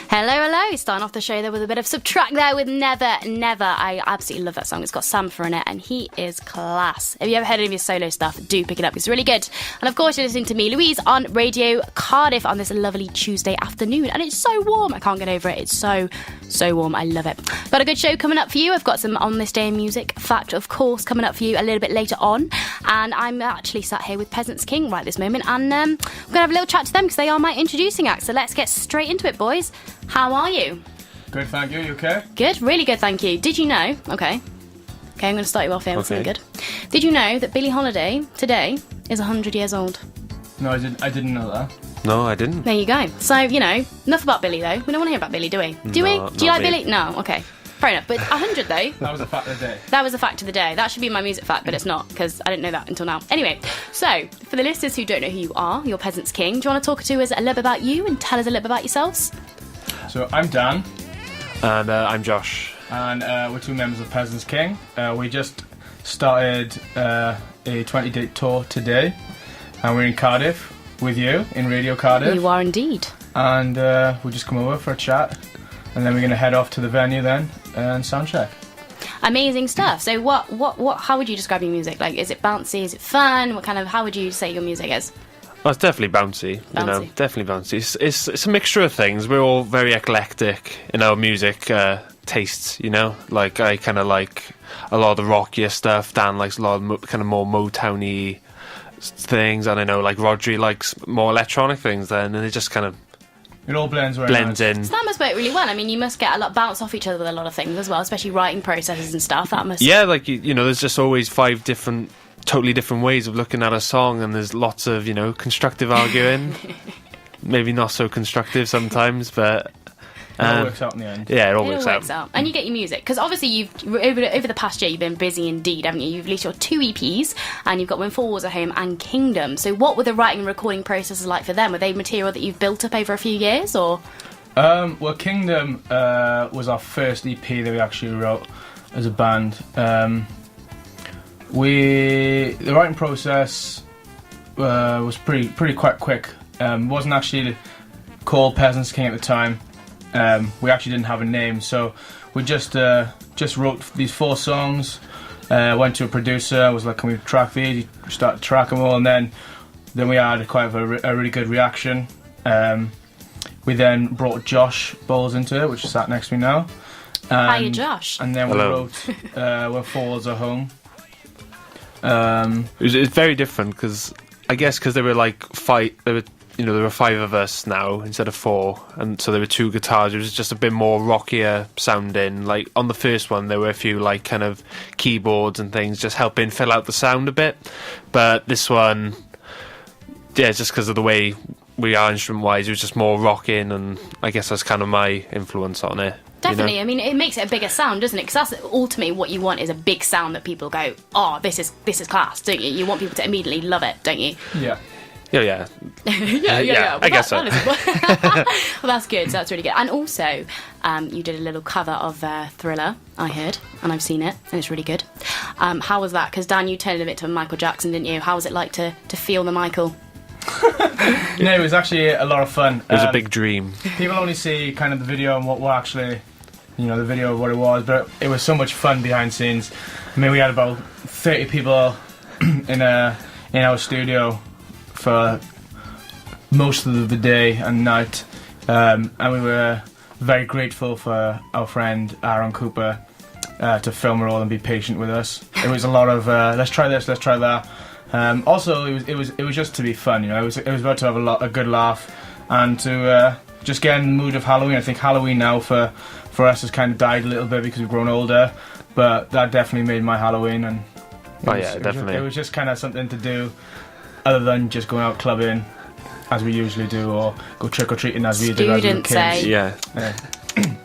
Hello, hello. Starting off the show there with a bit of Subtract there with Never, Never. I absolutely love that song. It's got Sam in it and he is class. Have you ever heard any of his solo stuff? Do pick it up. It's really good. And of course you're listening to me, Louise, on Radio Cardiff on this lovely Tuesday afternoon. And it's so warm. I can't get over it. It's so warm. I love it. Got a good show coming up for you. I've got some On This Day in Music fact, of course, coming up for you a little bit later on. And I'm actually sat here with Peasant's King right this moment. And we're going to have a little chat to them because they are my introducing act. So let's get straight into it, boys. How are you? Good, thank you. You okay? Good, really good, thank you. Did you know... Okay, I'm going to start you off here with something good. Did you know that Billie Holiday, today, is 100 years old? No, I didn't know that. No, I didn't. There you go. So, you know, enough about Billie, though. We don't want to hear about Billie, do we? Do we? Do you like Billie? No, okay. Fair enough. But 100, though... That was a fact of the day. That was a fact of the day. That should be my music fact, but it's not, because I didn't know that until now. Anyway, so, for the listeners who don't know who you are, you're Peasant's King, do you want to talk to us a little bit about you and tell us a little bit about yourselves? So, I'm Dan. And I'm Josh. And we're two members of Peasant's King. We just started a 20-day tour today. And we're in Cardiff with you, in Radio Cardiff. You are indeed. And we'll just come over for a chat. And then we're going to head off to the venue then and soundcheck. Amazing stuff. So how would you describe your music? Like, is it bouncy? Is it fun? How would you say your music is? Well, it's definitely bouncy. You know, definitely bouncy. It's a mixture of things. We're all very eclectic in our music tastes, you know? Like, I kind of like a lot of the rockier stuff. Dan likes a lot of kind of more Motown-y things. And I know, like, Rodri likes more electronic things then. And it just kind of... It all blends So in. that must work really well. I mean, you must get a lot bounce off each other with a lot of things as well, especially writing processes and stuff. That must... Yeah, like, you know, there's just always totally different ways of looking at a song, and there's lots of, you know, constructive arguing. Maybe not so constructive sometimes, but... It all works out in the end. Yeah, it all works out. And you get your music. Because obviously, you've over the past year, you've been busy indeed, haven't you? You've released your 2 EPs, and you've got When Four Walls Are Home and Kingdom. So what were the writing and recording processes like for them? Were they material that you've built up over a few years, or...? Well, Kingdom was our first EP that we actually wrote as a band. The writing process was pretty quite quick. Wasn't actually called Peasant's King at the time. We actually didn't have a name, so we just wrote these 4 songs. Went to a producer, was like, "Can we track these?" We started tracking them all, and then we had quite a really good reaction. We then brought Josh Bowles into it, which is sat next to me now. Hiya, Josh. And then we wrote When Four Walls Are Home. It's very different because I guess because they were like 5. There were 5 of us now instead of 4, and so there were 2 guitars. It was just a bit more rockier sounding. Like on the first one, there were a few like kind of keyboards and things just helping fill out the sound a bit. But this one, yeah, just because of the way we are instrument-wise, it was just more rocking, and I guess that's kind of my influence on it. Definitely. You know? I mean, it makes it a bigger sound, doesn't it? Because that's ultimately what you want, is a big sound that people go, "Oh, this is class," don't you? You want people to immediately love it, don't you? Yeah. Yeah. Well, I guess so. Well, that's good. So that's really good. And also, you did a little cover of Thriller, I heard, and I've seen it, and it's really good. How was that? Because Dan, you turned a bit to Michael Jackson, didn't you? How was it like to feel the Michael? No, it was actually a lot of fun. It was a big dream. People only see kind of the video and what actually, you know, the video of what it was, but it was so much fun behind scenes. I mean, we had about 30 people in our studio for most of the day and night, and we were very grateful for our friend Aaron Cooper to film it all and be patient with us. It was a lot of let's try this, let's try that. Also, it was just to be fun, you know. It was about to have a good laugh and to just get in the mood of Halloween. I think Halloween now for us has kind of died a little bit because we've grown older, but that definitely made my Halloween. And definitely. It was just kind of something to do other than just going out clubbing as we usually do, or go trick-or-treating as we do as we were kids. Yeah.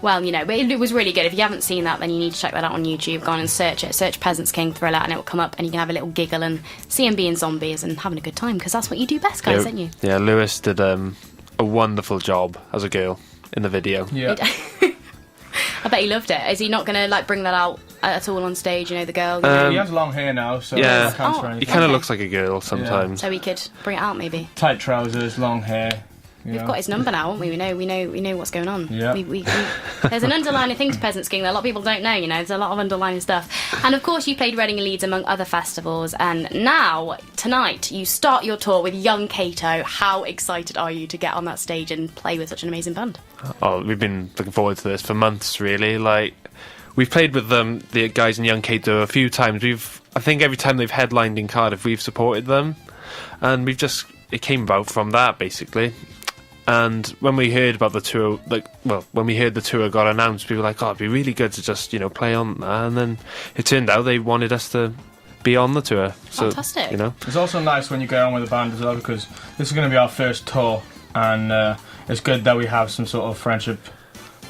Well, you know, but it was really good. If you haven't seen that, then you need to check that out on YouTube. Go on and search it. Search Peasant's King Thriller, and it will come up, and you can have a little giggle and see them being zombies and having a good time, because that's what you do best, guys, don't you? Yeah, Lewis did a wonderful job as a girl in the video. Yeah. I bet he loved it. Is he not going to like bring that out at all on stage? You know, the girl. He has long hair now, so yeah, counts for anything. He kind of looks like a girl sometimes. So he could bring it out, maybe. Tight trousers, long hair. We've got his number now, haven't we? We know what's going on. Yeah. There's an underlying thing to Peasant skiing that a lot of people don't know. There's a lot of underlying stuff. And of course, you played Reading and Leeds among other festivals. And now tonight you start your tour with Young Kato. How excited are you to get on that stage and play with such an amazing band? Oh, we've been looking forward to this for months, really. Like, we've played with the guys in Young Kato a few times. I think every time they've headlined in Cardiff, we've supported them, and it came about from that, basically. And when we heard about the tour, when we heard the tour got announced, we were like, oh, it'd be really good to just, play on that. And then it turned out they wanted us to be on the tour. So, fantastic. It's also nice when you get on with the band as well, because this is going to be our first tour, and it's good that we have some sort of friendship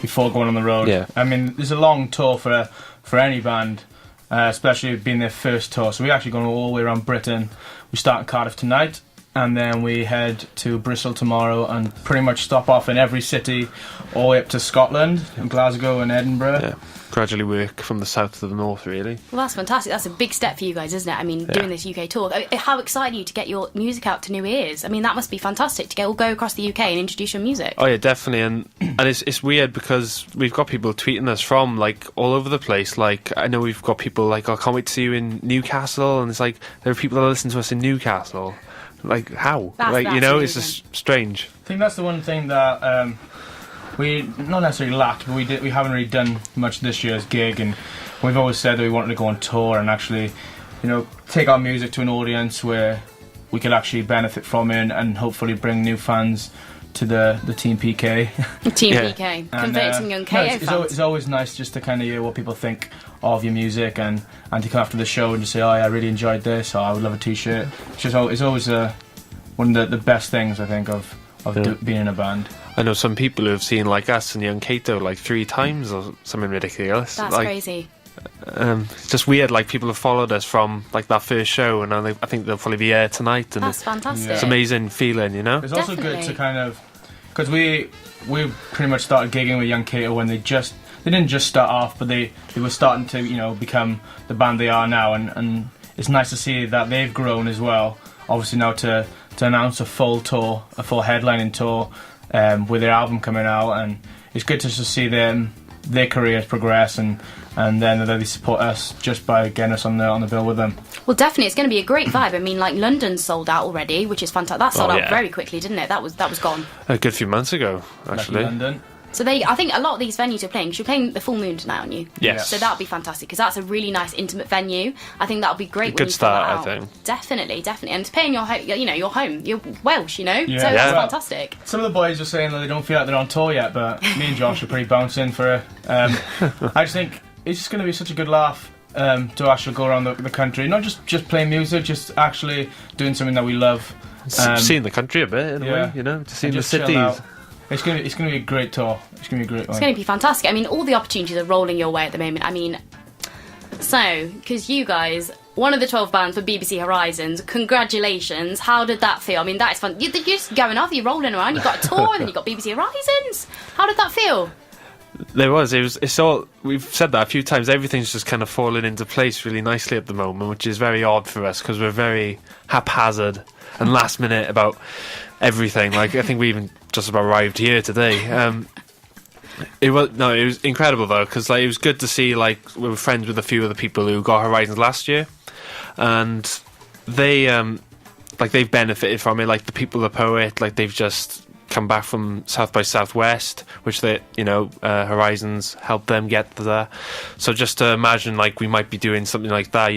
before going on the road. Yeah. I mean, there's a long tour for any band, especially being their first tour. So we're actually going all the way around Britain. We start in Cardiff tonight, and then we head to Bristol tomorrow and pretty much stop off in every city all the way up to Scotland, and Glasgow and Edinburgh. Yeah. Gradually work from the south to the north, really. Well, that's fantastic. That's a big step for you guys, isn't it? I mean, doing this UK tour. How excited are you to get your music out to new ears? I mean, that must be fantastic to go across the UK and introduce your music. Oh yeah, definitely. And it's weird because we've got people tweeting us from like all over the place. Like, I know we've got people like, oh, I can't wait to see you in Newcastle, and it's like there are people that listen to us in Newcastle. Like, how? That's it's amazing. just strange. I think that's the one thing that we not necessarily lacked, but we haven't really done much this year's gig, and we've always said that we wanted to go on tour and actually, take our music to an audience where we could actually benefit from it and hopefully bring new fans to the Team PK. Team PK. Convert some Young Kato fans. It's always nice just to kind of hear what people think of your music and to come after the show and just say, oh yeah, I really enjoyed this, or I would love a t-shirt. It's always one of the best things, I think, of being in a band. I know some people who have seen like us and Young Kato like 3 times or something ridiculous. That's crazy. It's just weird, like people have followed us from like that first show, and I think they'll probably be here tonight, and that's fantastic. It's amazing feeling, It's also good to kind of, because we pretty much started gigging with Young Kato when they didn't just start off, but they were starting to become the band they are now, and it's nice to see that they've grown as well. Obviously now to announce a full tour, a full headlining tour with their album coming out, and it's good to just see their careers progress, and then that they support us just by getting us on the bill with them. Well, definitely, it's going to be a great vibe. I mean, like, London's sold out already, which is fantastic. That sold out very quickly, didn't it? That was gone a good few months ago, actually. Lucky London. So I think a lot of these venues you're playing, 'cause you're playing the Full Moon tonight, aren't you? Yes. So that'll be fantastic, because that's a really nice, intimate venue. I think that'll be great. Good start, I think. Definitely. And to play in your home, your home, you're Welsh, So Yeah. that's fantastic. Some of the boys are saying that they don't feel like they're on tour yet, but me and Josh are pretty bouncing for it. I just think it's just going to be such a good laugh to actually go around the country, not just playing music, just actually doing something that we love. Seeing the country a bit, in a way, just seeing the cities. It's gonna be a great tour. It's gonna be a great one. It's going to be fantastic. I mean, all the opportunities are rolling your way at the moment. I mean, because you guys, one of the 12 bands for BBC Horizons, congratulations. How did that feel? I mean, that is fun. You're just going off, you're rolling around, you've got a tour, and then you've got BBC Horizons. How did that feel? It's all, we've said that a few times, everything's just kind of falling into place really nicely at the moment, which is very odd for us, because we're very haphazard and last minute about everything. Like, I think we even just about arrived here today. It was incredible though, because like it was good to see, like, we were friends with a few of the people who got Horizons last year, and they they've benefited from it. Like the People of the Poet, like they've just come back from South by Southwest, which Horizons helped them get there. So just to imagine, like, we might be doing something like that,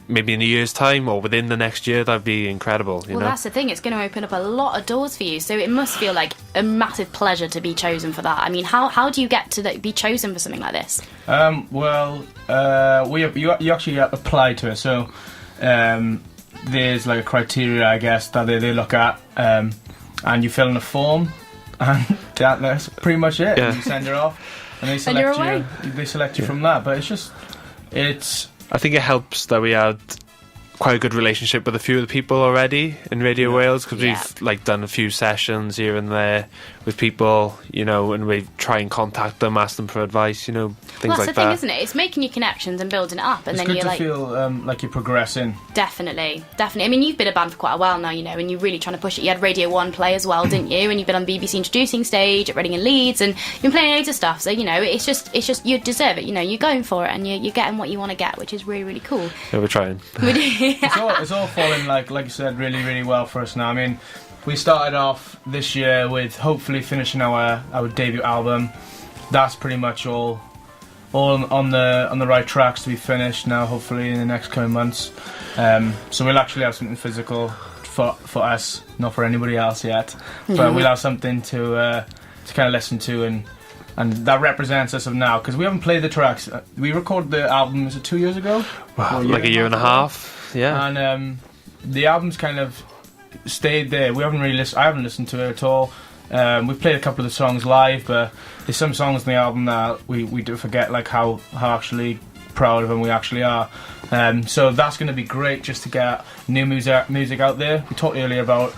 maybe in a year's time or within the next year, that'd be incredible. Well, that's the thing, it's going to open up a lot of doors for you, so it must feel like a massive pleasure to be chosen for that. I mean, how do you get to be chosen for something like this? You actually apply to it, so there's like a criteria, I guess, that they look at, and you fill in a form, and that's pretty much it. Yeah. And you send it off, and they select you from that. But it's I think it helps that we had quite a good relationship with a few of the people already in Radio Wales, because Yeah. we've like done a few sessions here and there with people, you know, and we try and contact them, ask them for advice, you know, things Well, that's like the thing, that. isn't it? It's making your connections and building it up, and It's then good you're to like, feel like you're progressing. definitely. I mean, you've been a band for quite a while now, you know, and you're really trying to push it. You had Radio 1 play as well, didn't you? And you've been on BBC Introducing Stage at Reading and Leeds, and you've been playing loads of stuff. So, you know, it's just you deserve it. You know, you're going for it, and you're getting what you want to get, which is really, really cool. Yeah, we're trying. It's all falling like you said, really, really well for us now. I mean, we started off this year with hopefully finishing our debut album. That's pretty much all on the right tracks to be finished now. Hopefully in the next coming months. So we'll actually have something physical for us, not for anybody else yet. But we'll have something to kind of listen to and that represents us of now, because we haven't played the tracks. We recorded the album, was it 2 years ago? Wow, like a year and a half, yeah. And the album's kind of stayed there. We haven't really I haven't listened to it at all. We've played a couple of the songs live, but there's some songs in the album that we do forget, like how actually proud of them we actually are. So that's going to be great, just to get new music out there. We talked earlier about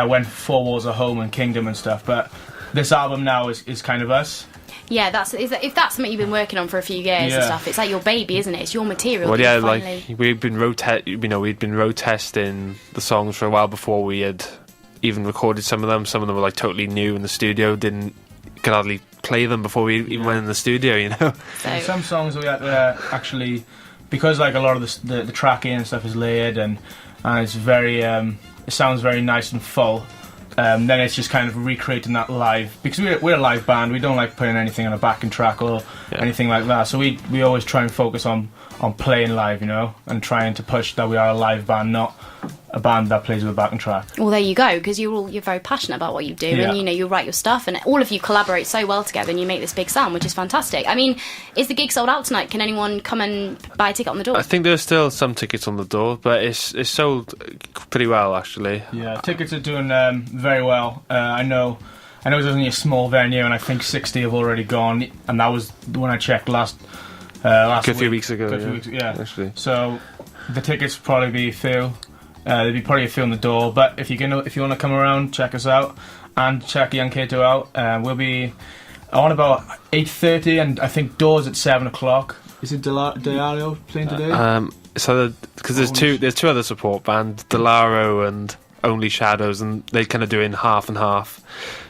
when Four Walls are Home and Kingdom and stuff, but this album now is kind of us. Yeah, if that's something you've been working on for a few years and stuff, it's like your baby, isn't it? It's your material. Well, yeah, finally... like we'd been road testing the songs for a while before we had even recorded some of them. Some of them were like totally new in the studio. Could hardly play them before we even went in the studio, you know. So, Some songs we had actually, because like a lot of the tracking and stuff is layered and it's very it sounds very nice and full. Then it's just kind of recreating that live, because we're a live band. We don't like putting anything on a backing track or anything like that. So we always try and focus on playing live, you know, and trying to push that we are a live band, not a band that plays with a backing track. well, there you go, because you're very passionate about what you do, and you know, you write your stuff, and all of you collaborate so well together, and you make this big sound, which is fantastic. I mean, is the gig sold out tonight? Can anyone come and buy a ticket on the door? I think there's still some tickets on the door, but it's sold pretty well, actually. Yeah, tickets are doing very well. I know there's only a small venue, and I think 60 have already gone, and that was when I checked last A few weeks ago, yeah. Actually. So the tickets will probably be full. There'll be probably a few on the door, but if you want to come around, check us out and check Young Kato out. We'll be on about 8:30, and I think doors at 7 o'clock. Is it Diario playing today? So because there's two other support bands, Delaro and Only Shadows, and they kind of doing half and half.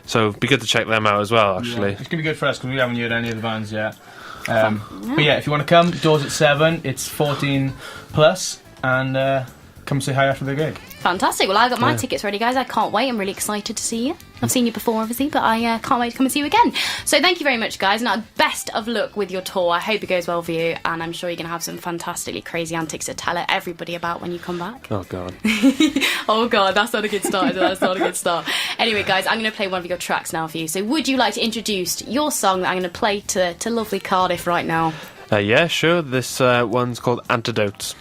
So it'd be good to check them out as well, actually. Yeah, it's gonna be good for us because we haven't heard any of the bands yet. But yeah, if you want to come, doors at 7. It's 14 plus, and come say hi after the gig. Fantastic. Well, I got my tickets ready, guys. I can't wait. I'm really excited to see you. I've seen you before, obviously, but I can't wait to come and see you again. So thank you very much, guys, and best of luck with your tour. I hope it goes well for you, and I'm sure you're going to have some fantastically crazy antics to tell everybody about when you come back. Oh, God. Oh, God, that's not a good start. That's not a good start. Anyway, guys, I'm going to play one of your tracks now for you. So would you like to introduce your song that I'm going to play to lovely Cardiff right now? Yeah, sure. This one's called Antidote.